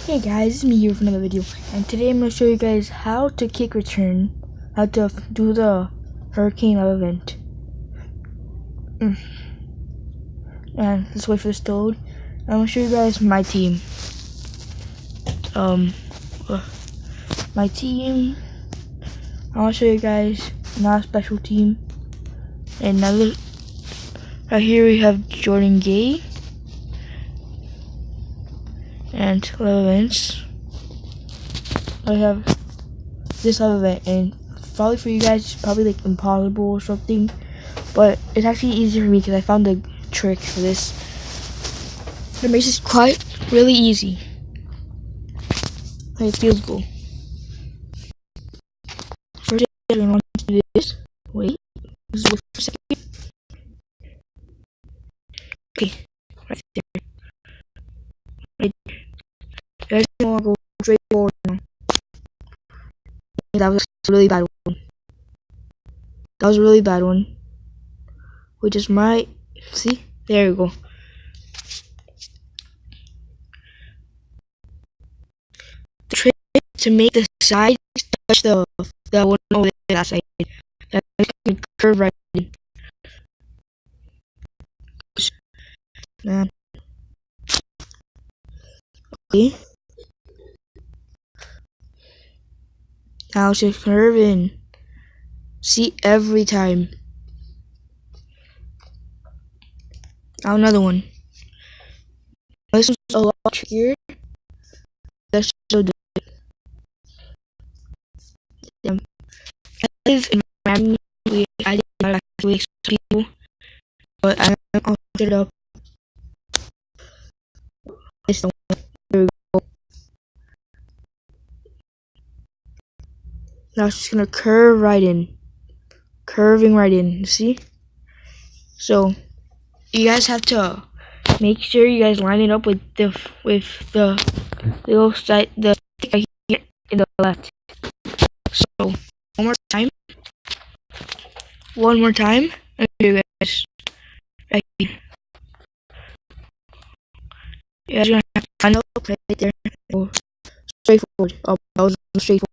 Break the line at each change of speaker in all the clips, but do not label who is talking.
Hey guys, it's me here for another video, and today I'm going to show you guys how to kick return, how to do the hurricane event. And let's wait for this to load. I'm going to show you guys my team. My team, I want to show you guys not a special team. And another, right here we have Jordan Gay. And live events. I have this live event, and probably for you guys, it's probably like impossible or something, but it's actually easier for me because I found the trick for this. It makes it quite really easy. Like, it feels cool. First, you're gonna want to do this. Wait for a second. Okay, right there. Right there. You guys don't want to go straight forward now. That was a really bad one. That was a really bad one. Which is my, see? There you go. The trick to make the sides touch the one over that side. That can curve right in. Man. Okay. Now it's just curve in. See, every time. Now another one. This one's a lot trickier. That's so good. I live in Miami. I did not actually some people, but I'll set it up. This one. There we go. Now it's just gonna curve right in. Curving right in. See? So you guys have to make sure you guys line it up with the little side, the right here in the left. So one more time, and you guys right here. You guys are gonna have to line up right there. Go straightforward. Oh, that was straightforward.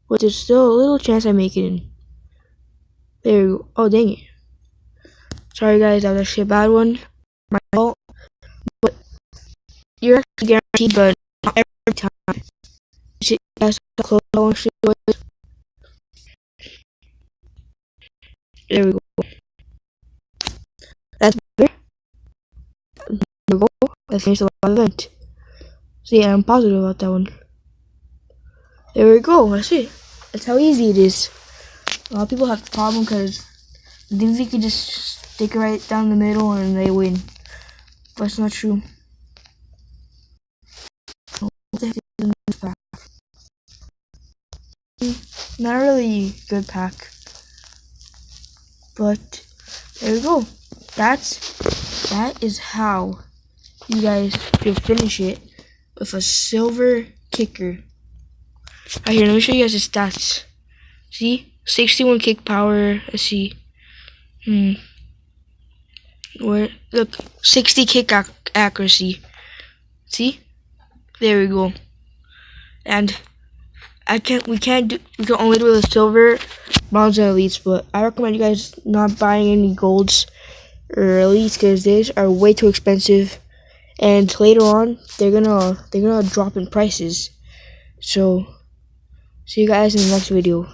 But there's still a little chance I make it in. There you go. Oh, dang it. Sorry guys, that was actually a bad one. My fault. But you're actually guaranteed, but not every time. You guys have to close that one straight away. There we go. That's better. There we go. Let's finish the live event. See, I'm positive about that one. There we go. That's it. That's how easy it is. A lot of people have the problem because they think they can just stick it right down the middle and they win. But it's not true. What the heck is in this pack? Not a really good pack. But there we go. That is how you guys can finish it with a silver kicker. Right here, let me show you guys the stats. See? 61 kick power. Let's see. Where? Look, 60 kick accuracy. See? There we go. And we can only do the silver, bronze, and elites, but I recommend you guys not buying any golds or elites because these are way too expensive, and later on they're gonna drop in prices. So see you guys in the next video.